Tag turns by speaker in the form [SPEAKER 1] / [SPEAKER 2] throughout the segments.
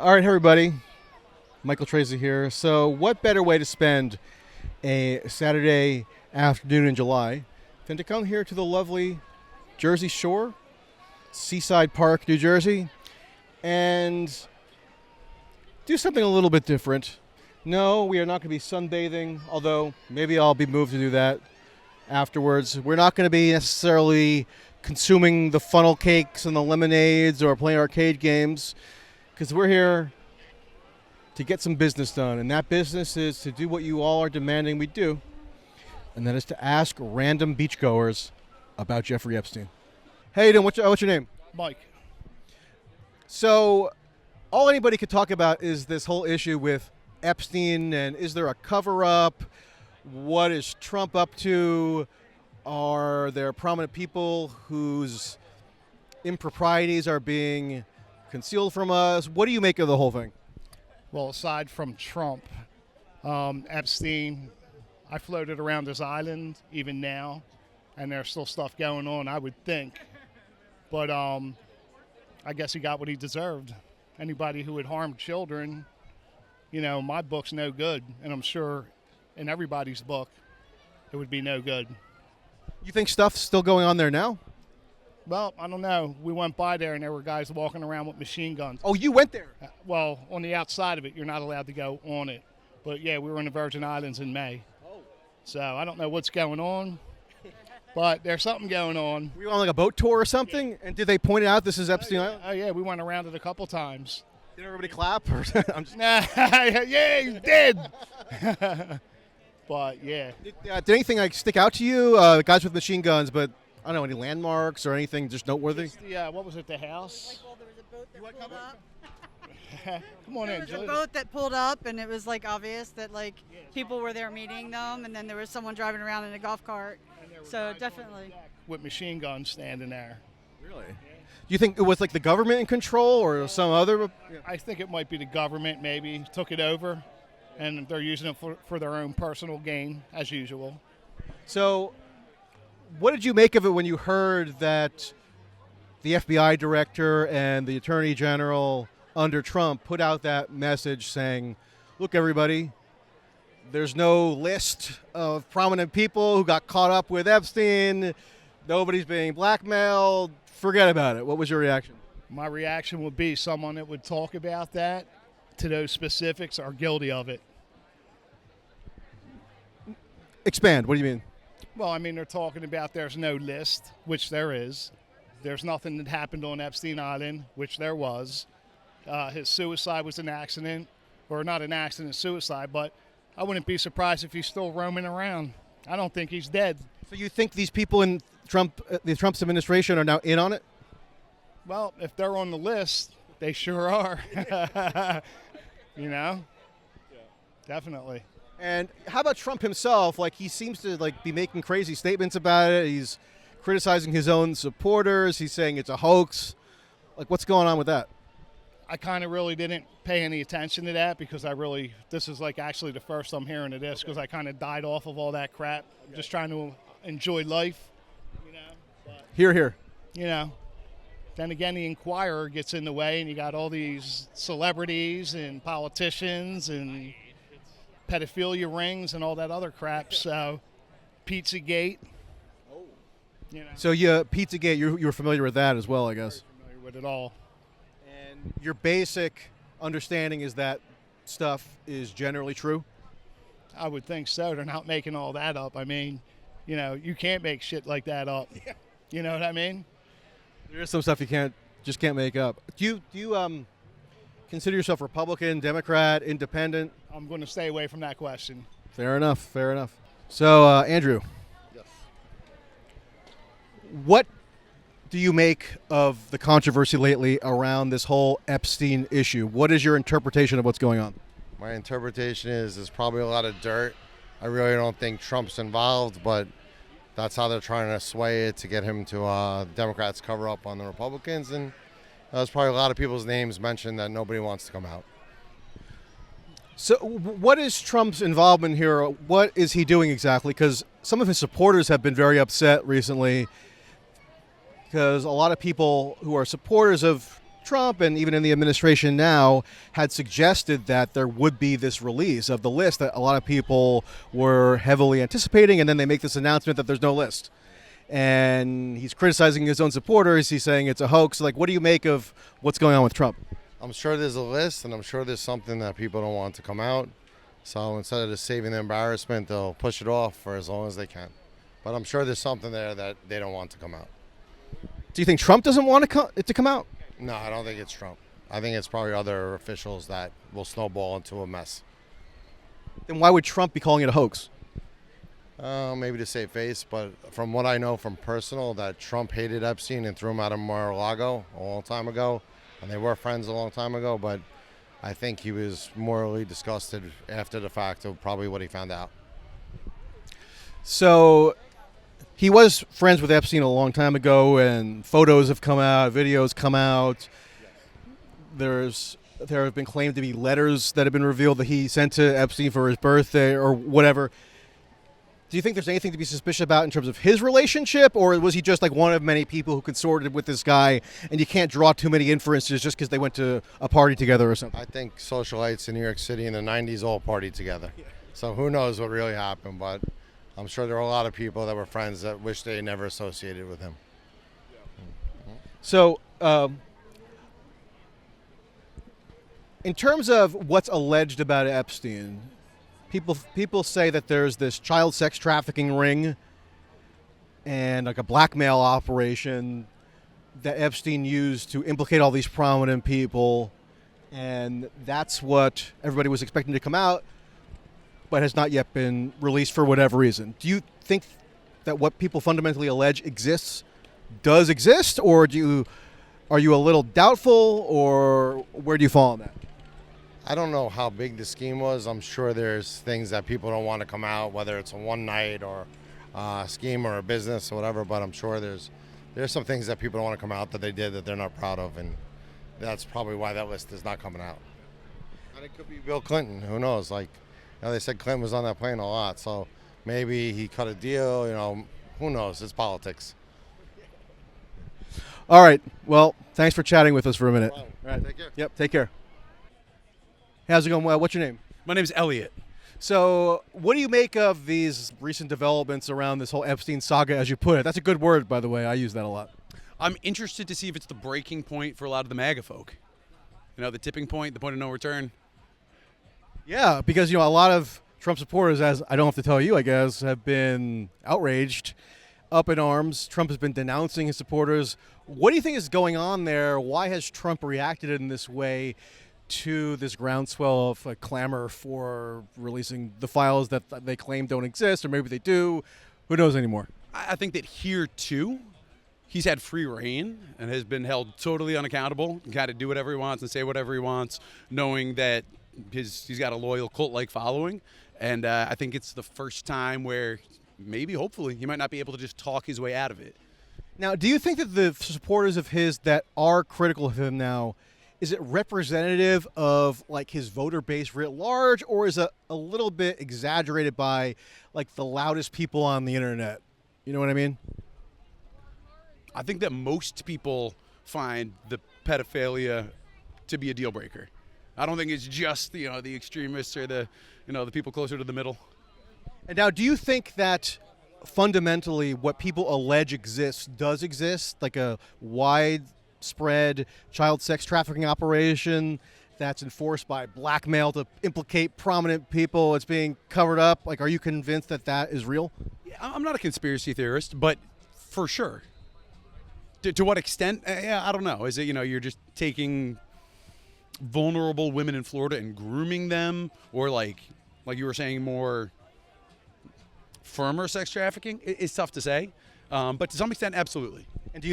[SPEAKER 1] All right, everybody. Michael Tracy here. So, what better way to spend a Saturday afternoon in July than to come here to the lovely Jersey Shore, Seaside Park, New Jersey, and do something a little bit different. No, we are not going to be sunbathing, although maybe I'll be moved to do that afterwards. We're not going to be necessarily consuming the funnel cakes and the lemonades or playing arcade games, because we're here to get some business done, and that business is to do what you all are demanding we do, and that is to ask random beachgoers about Jeffrey Epstein. How you doing? What's your name?
[SPEAKER 2] Mike.
[SPEAKER 1] So, all anybody could talk about is this whole issue with Epstein, and is there a cover-up? What is Trump up to? Are there prominent people whose improprieties are being concealed from us? What do you make of the whole thing?
[SPEAKER 2] Well, aside from Trump, Epstein, I floated around this island even now, and there's still stuff going on, I would think. But I guess he got what he deserved. Anybody who would harm children, my book's no good, and I'm sure in everybody's book it would be no good.
[SPEAKER 1] You think stuff's still going on there now?
[SPEAKER 2] Well, I don't know. We went by there, and there were guys walking around with machine guns.
[SPEAKER 1] Oh, you went there?
[SPEAKER 2] Well, on the outside of it, you're not allowed to go on it. But, yeah, we were in the Virgin Islands in May.
[SPEAKER 1] Oh.
[SPEAKER 2] So I don't know what's going on, but there's something going on.
[SPEAKER 1] Were you on like a boat tour or something? And did they point out this is Epstein Island?
[SPEAKER 2] Oh, yeah, we went around it a couple times.
[SPEAKER 1] Did everybody clap? Or I'm just...
[SPEAKER 2] Yeah, he's dead. But, yeah.
[SPEAKER 1] Did anything like stick out to you? Guys with machine guns, but I don't know, any landmarks or anything just noteworthy?
[SPEAKER 2] What was it, the house?
[SPEAKER 3] Well, there was a boat that pulled up.
[SPEAKER 2] Come on
[SPEAKER 3] There
[SPEAKER 2] in,
[SPEAKER 3] was a
[SPEAKER 2] Julie.
[SPEAKER 3] boat that pulled up, and it was like obvious that like people were there meeting them, and then there was someone driving around in a golf cart. So definitely.
[SPEAKER 2] With machine guns standing there.
[SPEAKER 1] Really? Do you think it was like the government in control or some other?
[SPEAKER 2] I think it might be the government maybe took it over, and they're using it for their own personal gain, as usual.
[SPEAKER 1] So, what did you make of it when you heard that the FBI director and the attorney general under Trump put out that message saying, look, everybody, there's no list of prominent people who got caught up with Epstein. Nobody's being blackmailed. Forget about it. What was your reaction?
[SPEAKER 2] My reaction would be someone that would talk about that to those specifics are guilty of it.
[SPEAKER 1] Expand. What do you mean?
[SPEAKER 2] Well, I mean, they're talking about there's no list, which there is. There's nothing that happened on Epstein Island, which there was. His suicide was an accident, or not an accident, suicide, but I wouldn't be surprised if he's still roaming around. I don't think he's dead.
[SPEAKER 1] So you think these people in Trump's administration are now in on it?
[SPEAKER 2] Well, if they're on the list, they sure are. Definitely.
[SPEAKER 1] And how about Trump himself? Like, he seems to be making crazy statements about it. He's criticizing his own supporters. He's saying it's a hoax. Like, what's going on with that?
[SPEAKER 2] I kind of really didn't pay any attention to that because this is actually the first I'm hearing of this because I kind of died off of all that crap. I'm just trying to enjoy life, But,
[SPEAKER 1] Here.
[SPEAKER 2] Then again, the Inquirer gets in the way, and you got all these celebrities and politicians and pedophilia rings and all that other crap. So, Pizzagate.
[SPEAKER 1] So, Pizzagate, you're familiar with that as well, I guess.
[SPEAKER 2] Very familiar with it all.
[SPEAKER 1] And your basic understanding is that stuff is generally true?
[SPEAKER 2] I would think so. They're not making all that up. I mean, you can't make shit like that up. Yeah. You know what I mean?
[SPEAKER 1] There is some stuff you can't make up. Do you consider yourself Republican, Democrat, Independent?
[SPEAKER 2] I'm going to stay away from that question.
[SPEAKER 1] Fair enough. So, Andrew.
[SPEAKER 4] Yes.
[SPEAKER 1] What do you make of the controversy lately around this whole Epstein issue? What is your interpretation of what's going on?
[SPEAKER 4] My interpretation is there's probably a lot of dirt. I really don't think Trump's involved, but that's how they're trying to sway it to get him to Democrats cover up on the Republicans. And there's probably a lot of people's names mentioned that nobody wants to come out.
[SPEAKER 1] So what is Trump's involvement here? What is he doing exactly? Because some of his supporters have been very upset recently because a lot of people who are supporters of Trump and even in the administration now had suggested that there would be this release of the list that a lot of people were heavily anticipating, and then they make this announcement that there's no list. And he's criticizing his own supporters. He's saying it's a hoax. Like, what do you make of what's going on with Trump?
[SPEAKER 4] I'm sure there's a list, and I'm sure there's something that people don't want to come out. So instead of just saving the embarrassment, they'll push it off for as long as they can. But I'm sure there's something there that they don't want to come out.
[SPEAKER 1] Do you think Trump doesn't want it to come out?
[SPEAKER 4] No, I don't think it's Trump. I think it's probably other officials that will snowball into a mess.
[SPEAKER 1] Then why would Trump be calling it a hoax?
[SPEAKER 4] Maybe to save face, but from what I know from personal, that Trump hated Epstein and threw him out of Mar-a-Lago a long time ago, and they were friends a long time ago, but I think he was morally disgusted after the fact of probably what he found out.
[SPEAKER 1] So he was friends with Epstein a long time ago, and photos have come out, videos come out. There have been claimed to be letters that have been revealed that he sent to Epstein for his birthday or whatever. Do you think there's anything to be suspicious about in terms of his relationship, or was he just like one of many people who consorted with this guy, and you can't draw too many inferences just because they went to a party together or something?
[SPEAKER 4] I think socialites in New York City in the 90s all partied together. Yeah. So who knows what really happened, but I'm sure there were a lot of people that were friends that wish they never associated with him.
[SPEAKER 1] So, in terms of what's alleged about Epstein, people say that there's this child sex trafficking ring and like a blackmail operation that Epstein used to implicate all these prominent people, and that's what everybody was expecting to come out, but has not yet been released for whatever reason. Do you think that what people fundamentally allege does exist, or are you a little doubtful, or where do you fall on that?
[SPEAKER 4] I don't know how big the scheme was. I'm sure there's things that people don't want to come out, whether it's a one night or a scheme or a business or whatever, but I'm sure there's some things that people don't want to come out that they did that they're not proud of, and that's probably why that list is not coming out. And it could be Bill Clinton. Who knows? Like, they said Clinton was on that plane a lot, so maybe he cut a deal. Who knows? It's politics.
[SPEAKER 1] All right. Well, thanks for chatting with us for a minute.
[SPEAKER 4] All
[SPEAKER 1] right.
[SPEAKER 4] Take care.
[SPEAKER 1] Yep. Take care. How's it going? What's your name?
[SPEAKER 5] My name's Elliot.
[SPEAKER 1] So, what do you make of these recent developments around this whole Epstein saga, as you put it? That's a good word, by the way. I use that a lot.
[SPEAKER 5] I'm interested to see if it's the breaking point for a lot of the MAGA folk. The tipping point, the point of no return.
[SPEAKER 1] Yeah, because, a lot of Trump supporters, as I don't have to tell you, I guess, have been outraged, up in arms. Trump has been denouncing his supporters. What do you think is going on there? Why has Trump reacted in this way to this groundswell of clamor for releasing the files that they claim don't exist, or maybe they do? Who knows anymore?
[SPEAKER 5] I think that here, too, he's had free reign and has been held totally unaccountable, and kind of do whatever he wants and say whatever he wants, knowing that he's got a loyal cult-like following. And I think it's the first time where maybe, hopefully, he might not be able to just talk his way out of it.
[SPEAKER 1] Now, do you think that the supporters of his that are critical of him now, is it representative of his voter base writ large, or is it a little bit exaggerated by the loudest people on the internet? You know what I mean?
[SPEAKER 5] I think that most people find the pedophilia to be a deal breaker. I don't think it's just the extremists or the people closer to the middle.
[SPEAKER 1] And now, do you think that fundamentally what people allege does exist, like a widespread child sex trafficking operation that's enforced by blackmail to implicate prominent people? It's being covered up. Are you convinced that is real?
[SPEAKER 5] Yeah, I'm not a conspiracy theorist, but for sure. To what extent? I don't know. Is it, you're just taking vulnerable women in Florida and grooming them, or like you were saying, more firmer sex trafficking? It's tough to say, but to some extent, absolutely. And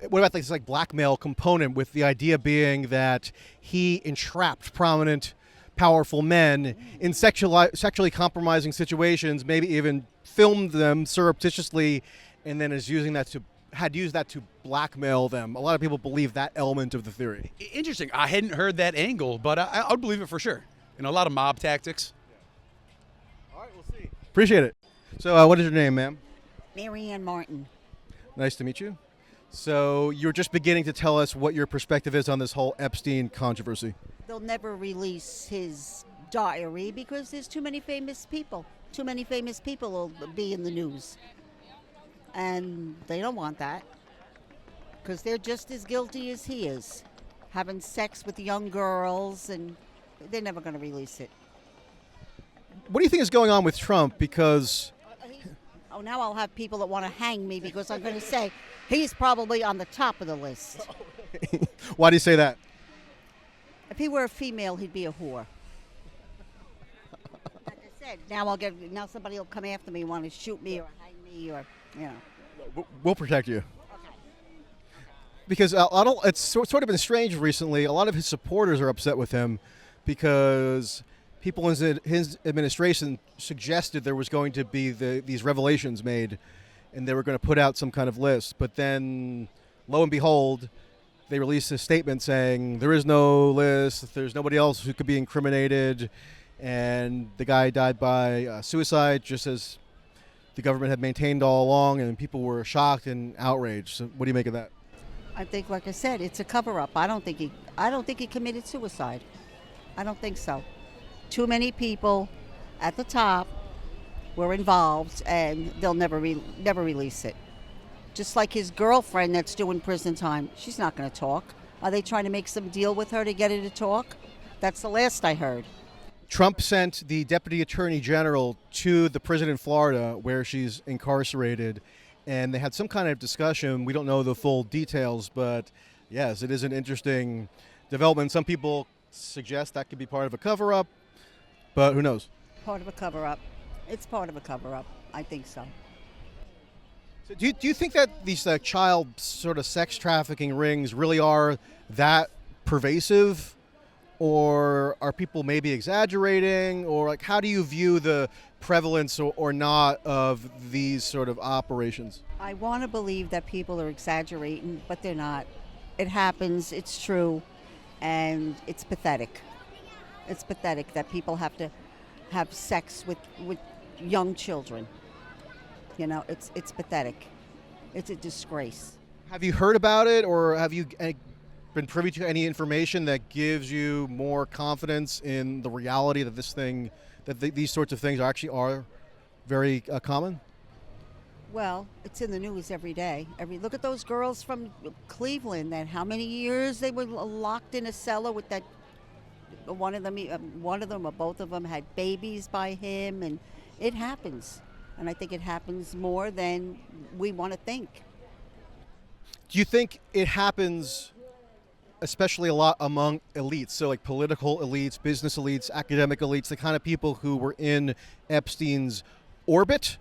[SPEAKER 1] what about this blackmail component, with the idea being that he entrapped prominent, powerful men in sexually compromising situations, maybe even filmed them surreptitiously, and then had used that to blackmail them? A lot of people believe that element of the theory.
[SPEAKER 5] Interesting. I hadn't heard that angle, but I would believe it for sure. A lot of mob tactics.
[SPEAKER 1] Yeah. All right, we'll see. Appreciate it. So what is your name, ma'am?
[SPEAKER 6] Maryann Martin.
[SPEAKER 1] Nice to meet you. So you're just beginning to tell us what your perspective is on this whole Epstein controversy.
[SPEAKER 6] They'll never release his diary because there's too many famous people. Too many famous people will be in the news. And they don't want that because they're just as guilty as he is, having sex with young girls, and they're never going to release it.
[SPEAKER 1] What do you think is going on with Trump? Because
[SPEAKER 6] Oh, now I'll have people that want to hang me because I'm going to say he's probably on the top of the list.
[SPEAKER 1] why do you say that?
[SPEAKER 6] If he were a female, he'd be a whore. Like I said, now somebody will come after me and want to shoot me or hang me or, you know.
[SPEAKER 1] We'll protect you. Because it's sort of been strange recently. A lot of his supporters are upset with him because people in his administration suggested there was going to be these revelations made, and they were going to put out some kind of list. But then, lo and behold, they released a statement saying there is no list, there's nobody else who could be incriminated, and the guy died by suicide, just as the government had maintained all along, and people were shocked and outraged. So what do you make of that?
[SPEAKER 6] I think, like I said, it's a cover-up. I don't think he committed suicide. I don't think so. Too many people at the top were involved, and they'll never release it. Just like his girlfriend that's doing prison time, she's not going to talk. Are they trying to make some deal with her to get her to talk? That's the last I heard.
[SPEAKER 1] Trump sent the deputy attorney general to the prison in Florida where she's incarcerated, and they had some kind of discussion. We don't know the full details, but yes, it is an interesting development. Some people suggest that could be part of a cover-up, but who knows?
[SPEAKER 6] Part of a cover-up. It's part of a cover-up. I think so.
[SPEAKER 1] So do you think that these child sort of sex trafficking rings really are that pervasive? Or are people maybe exaggerating? Or like, how do you view the prevalence or not of these sort of operations?
[SPEAKER 6] I want to believe that people are exaggerating, but they're not. It happens, it's true, and it's pathetic. It's pathetic that people have to have sex with young children. You know, it's pathetic. It's a disgrace.
[SPEAKER 1] Have you heard about it, or have you been privy to any information that gives you more confidence in the reality that these sorts of things are very common?
[SPEAKER 6] Well, it's in the news every day. Look at those girls from Cleveland. That how many years they were locked in a cellar with that. One of them or both of them had babies by him, and it happens. And I think it happens more than we want to think.
[SPEAKER 1] Do you think it happens especially a lot among elites, so like political elites, business elites, academic elites, the kind of people who were in Epstein's orbit?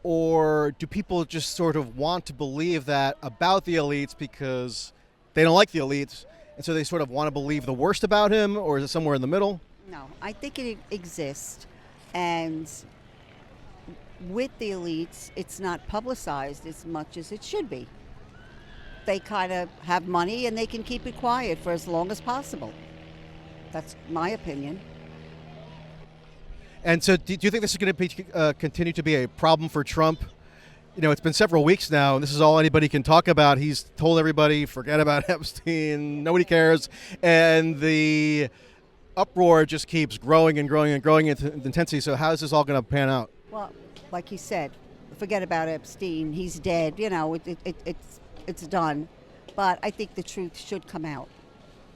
[SPEAKER 1] Or do people just sort of want to believe that about the elites because they don't like the elites, and so they sort of want to believe the worst about him? Or is it somewhere in the middle?
[SPEAKER 6] No, I think it exists, and with the elites, it's not publicized as much as it should be. They kind of have money and they can keep it quiet for as long as possible. That's my opinion.
[SPEAKER 1] And so do you think this is going to continue to be a problem for Trump? You know, it's been several weeks now, and this is all anybody can talk about. He's told everybody, forget about Epstein, nobody cares. And the uproar just keeps growing and growing and growing in intensity. So how is this all going to pan out?
[SPEAKER 6] Well, like he said, forget about Epstein. He's dead. You know, it's done. But I think the truth should come out.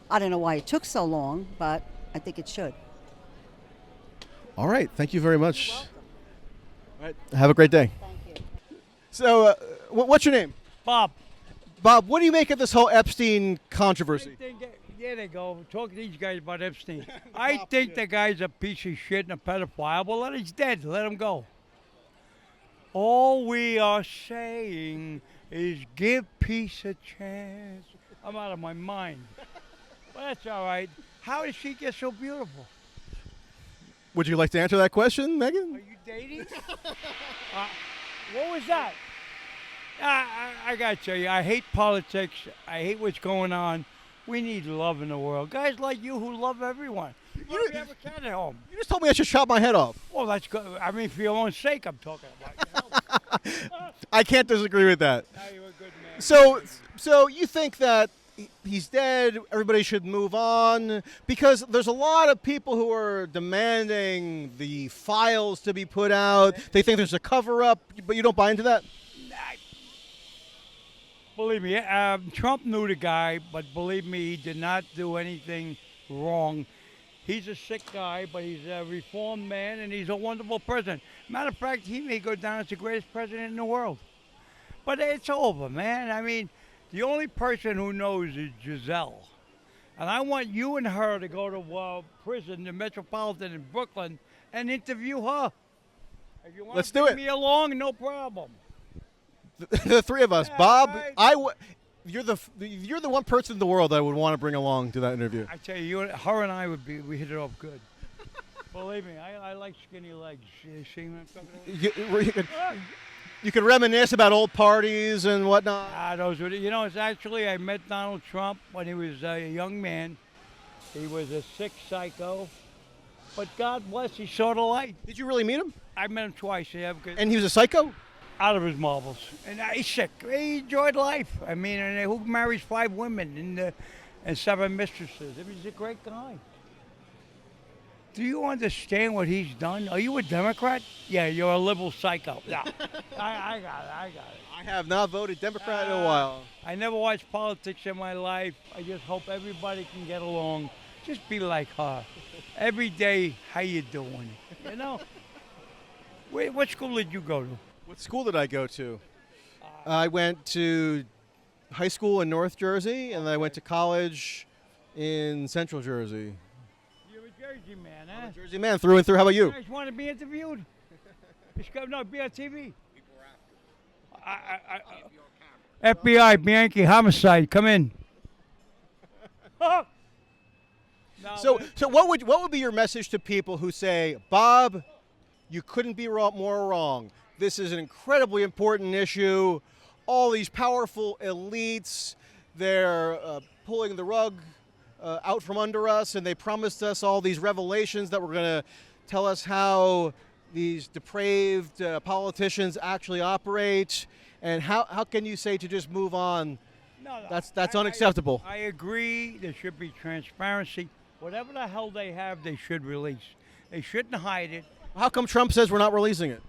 [SPEAKER 6] I don't know why it took so long, but I think it should.
[SPEAKER 1] All right. Thank you very much. You're welcome. All right. Have a great day.
[SPEAKER 6] Thank you.
[SPEAKER 1] So what's your name?
[SPEAKER 7] Bob.
[SPEAKER 1] Bob, what do you make of this whole Epstein controversy?
[SPEAKER 7] There they go. Talk to these guys about Epstein. I think the guy's a piece of shit and a pedophile. Well, he's dead. Let him go. All we are saying is give peace a chance. I'm out of my mind. Well, that's all right. How did she get so beautiful?
[SPEAKER 1] Would you like to answer that question, Megan?
[SPEAKER 7] Are you dating? What was that? I got to tell you, I hate politics. I hate what's going on. We need love in the world. Guys like you who love everyone. You have a cat at home.
[SPEAKER 1] You just told me I should chop my head off.
[SPEAKER 7] Well, that's good. I mean, for your own sake, I'm talking about.
[SPEAKER 1] I can't disagree with that.
[SPEAKER 7] Now you're a good man.
[SPEAKER 1] So you think that he's dead, everybody should move on? Because there's a lot of people who are demanding the files to be put out. They think there's a cover-up, but you don't buy into that?
[SPEAKER 7] Believe me, Trump knew the guy, but believe me, he did not do anything wrong. He's a sick guy, but he's a reformed man, and he's a wonderful president. Matter of fact, he may go down as the greatest president in the world. But it's over, man. I mean, the only person who knows is Giselle. And I want you and her to go to prison, the Metropolitan in Brooklyn, and interview her. If you want
[SPEAKER 1] Let's
[SPEAKER 7] to
[SPEAKER 1] do
[SPEAKER 7] bring
[SPEAKER 1] it.
[SPEAKER 7] me along, no problem.
[SPEAKER 1] The three of us,
[SPEAKER 7] Yeah,
[SPEAKER 1] Bob.
[SPEAKER 7] right.
[SPEAKER 1] You're the one person in the world I would want to bring along to that interview.
[SPEAKER 7] I tell you, her and I we hit it off good. Believe me, I like skinny legs. You see what I'm talking about?
[SPEAKER 1] You could reminisce about old parties and whatnot.
[SPEAKER 7] Those were, it's actually, I met Donald Trump when he was a young man. He was a sick psycho, but God bless, he saw the light.
[SPEAKER 1] Did you really meet him?
[SPEAKER 7] I met him twice. Yeah, because
[SPEAKER 1] And he was a psycho?
[SPEAKER 7] out of his marbles. And he's sick. He enjoyed life. I mean, and who marries 5 women and 7 mistresses? I mean, he's a great guy. Do you understand what he's done? Are you a Democrat? Yeah, you're a liberal psycho. Yeah, I got it.
[SPEAKER 1] I have not voted Democrat in a while.
[SPEAKER 7] I never watched politics in my life. I just hope everybody can get along. Just be like her. Every day, how you doing? You know? What school did you go to?
[SPEAKER 1] What school did I go to? I went to high school in North Jersey, and then I went to college in Central Jersey.
[SPEAKER 7] You're a Jersey man, huh?
[SPEAKER 1] Jersey man, through and through. How about you?
[SPEAKER 7] You guys want to be interviewed? No, be on TV. FBI, Bianchi, homicide, come in. No,
[SPEAKER 1] So what would be your message to people who say, Bob, you couldn't be more wrong. This is an incredibly important issue. All these powerful elites, they're pulling the rug out from under us, and they promised us all these revelations that were going to tell us how these depraved politicians actually operate. And how can you say to just move on?
[SPEAKER 7] No,
[SPEAKER 1] That's unacceptable.
[SPEAKER 7] I agree. There should be transparency. Whatever the hell they have, they should release. They shouldn't hide it.
[SPEAKER 1] How come Trump says we're not releasing it?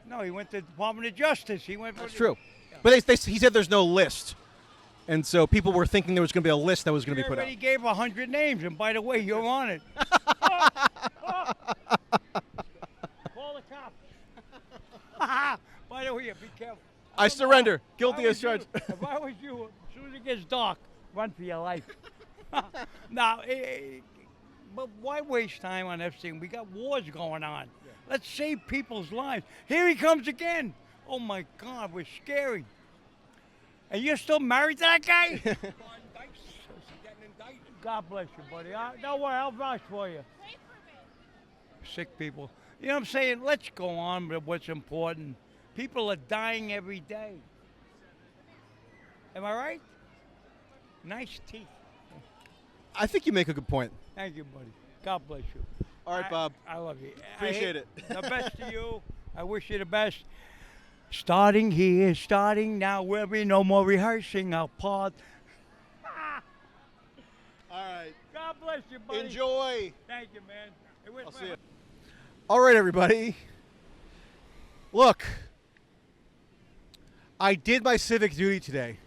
[SPEAKER 7] No, he went to the Department of Justice. He went.
[SPEAKER 1] That's true. But he said there's no list. And so people were thinking there was going to be a list that was going to be put out.
[SPEAKER 7] He gave 100 names, and by the way, you're on it. Call the cops. By the way, be careful.
[SPEAKER 1] I surrender. Guilty as charged.
[SPEAKER 7] If I was you, as soon as it gets dark, run for your life. Now, but why waste time on Epstein? We got wars going on. Yeah. Let's save people's lives. Here he comes again. Oh my God, we're scary. And you're still married to that guy? God bless you, buddy. Don't worry, I'll vouch for you. Sick people. You know what I'm saying? Let's go on with what's important. People are dying every day. Am I right? Nice teeth.
[SPEAKER 1] I think you make a good point.
[SPEAKER 7] Thank you, buddy. God bless you.
[SPEAKER 1] All right, Bob.
[SPEAKER 7] I love you.
[SPEAKER 1] Appreciate it.
[SPEAKER 7] The best to you. I wish you the best. Starting here, starting now, will be no more rehearsing our part.
[SPEAKER 1] All right.
[SPEAKER 7] God bless you, buddy.
[SPEAKER 1] Enjoy.
[SPEAKER 7] Thank you, man.
[SPEAKER 1] I'll see you. All right, everybody. Look, I did my civic duty today.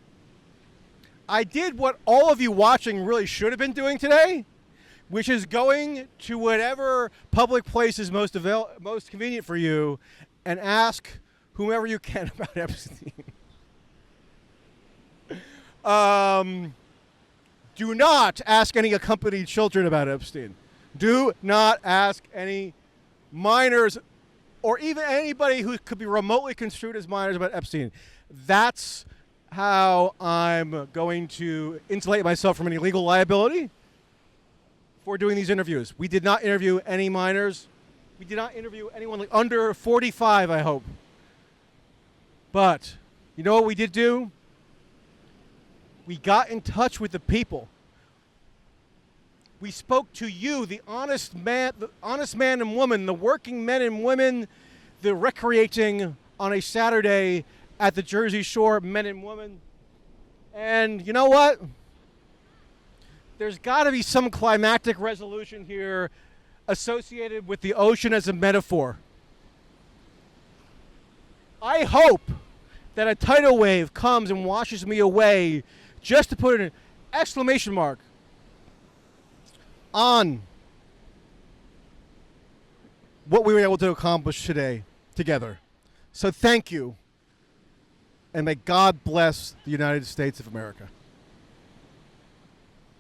[SPEAKER 1] I did what all of you watching really should have been doing today, which is going to whatever public place is most convenient for you and ask whomever you can about Epstein. Do not ask any accompanied children about Epstein. Do not ask any minors or even anybody who could be remotely construed as minors about Epstein. That's how I'm going to insulate myself from any legal liability for doing these interviews. We did not interview any minors. We did not interview anyone under 45, I hope. But you know what we did do? We got in touch with the people. We spoke to you, the honest man and woman, the working men and women, the recreating on a Saturday at the Jersey Shore men and women And you know what? There's got to be some climactic resolution here associated with the ocean as a metaphor. I hope that a tidal wave comes and washes me away just to put an exclamation mark on what we were able to accomplish today together. So thank you, and may God bless the United States of America.